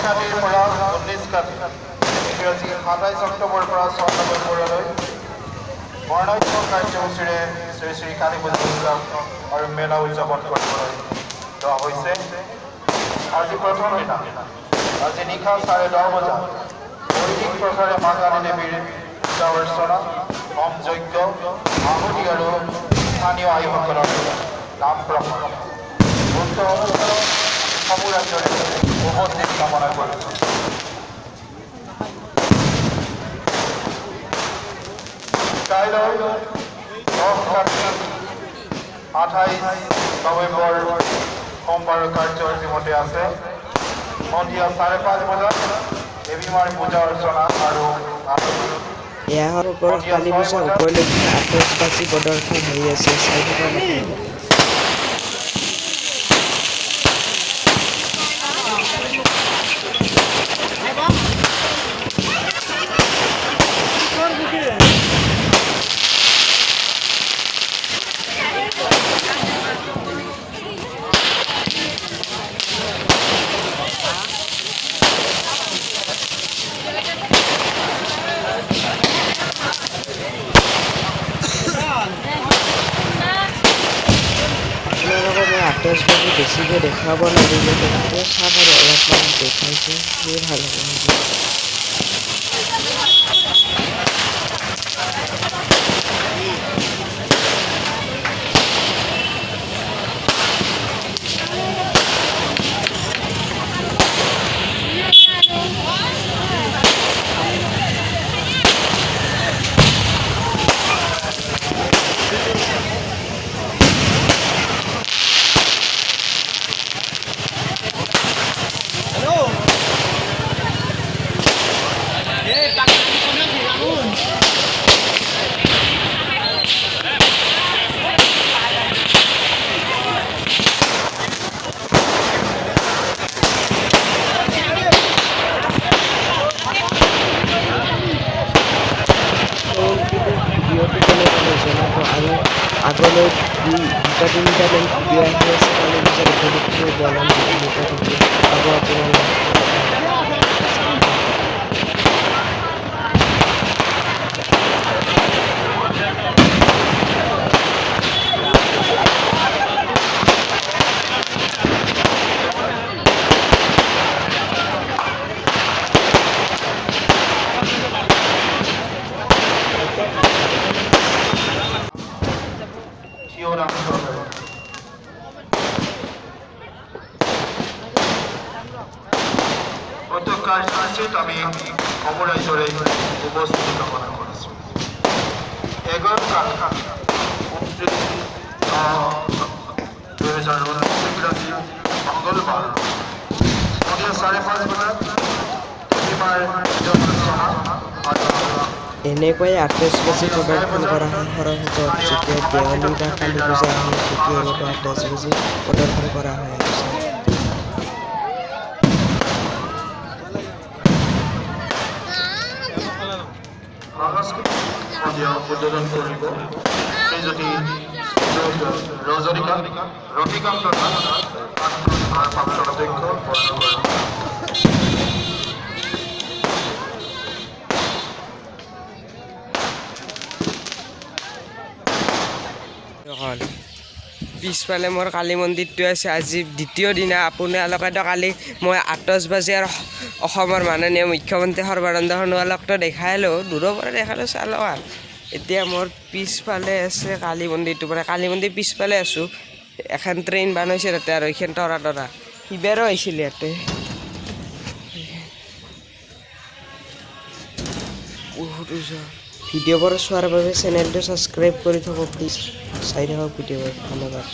কাতিৰ পৰা 19 কাতি ইংৰাজী 27 অক্টোবৰ পৰা 96 বৰ্ণাঢ্য কাৰ্যসূচীৰে শ্ৰী শ্ৰী কালী পূজা উৎসৱ আৰু মেলা উদযাপন কৰিবলৈ লোৱা হৈছে। আজি প্ৰথম দিনা আজি নিশা 10:30 বজাত বৈদিক প্ৰকাৰে মা কালী দেৱীৰ পূজা অৰ্চনা হোম যজ্ঞ আহুতি আৰু স্থানীয় আইসকলৰ নাম প্ৰসংগ সমূহ ৰাজ্যৰে বহুত দিন কামনা কৰিছোঁ। কাইলৈ 10 কাতি 28 নৱেম্বৰ সোমবাৰ কাৰ্যসূচী মতে আছে। সন্ধিয়া 5:30 বজাত দেৱী মাৰ পূজা অৰ্চনা আৰু এয়া হ'ল কালী পূজা উপলক্ষে আতচবাজি প্ৰদৰ্শন হৈ আছে। চাই থকা আতচবাজি বেছিকৈ দেখাব লাগিলে তেনেকৈ চাম আৰু অলপমান দেখাইছোঁ সেয়ে ভাল হ'ব। আগলৈ 2-3টামান ভিডিঅ' আহি আছে কালী পূজাৰ উপলক্ষে বনাম কাৰ্যসূচীত আমি সমূহ ৰাইজৰে উপস্থিতি কামনা কৰিছোঁ। 11 কাতি 2019 ইংৰাজী মংগলবাৰ সন্ধিয়া 5:30 বজাত দেৱীমাৰ পূজা অৰ্চনা এনেকৈ আতচবাজি প্ৰদৰ্শন কৰা হয় সৰস্বতী যেতিয়া দেৱালী বা কালী পূজা আহে তেতিয়া এনেকৈ আতচবাজি প্ৰদৰ্শন কৰা হয়। উদ্বোধন কৰিব শ্ৰীযুতি ৰজনীকান্ত অধ্যক্ষ পিছফালে মোৰ কালী মন্দিৰটো আছে। আজি দ্বিতীয় দিনা আপোনালোকেতো কালি মই আতচবাজি আৰু অসমৰ মাননীয় মুখ্যমন্ত্ৰী সৰ্বানন্দ সোণোৱালকতো দেখালোঁ, দূৰৰ পৰা দেখালোঁ চালোঁ আৰু এতিয়া মোৰ পিছফালে আছে কালী মন্দিৰটো মানে কালী মন্দিৰ পিছফালে আছোঁ। এখন ট্ৰেইন বনাইছে তাতে আৰু এইখন তৰা সিবাৰো আহিছিল ইয়াতে বহুত ভিডিঅ'বোৰ চোৱাৰ বাবে চেনেলটো ছাবস্ক্ৰাইব কৰি থ'ব প্লিজ। চাই থাকক ভিডিঅ'বোৰ। ধন্যবাদ।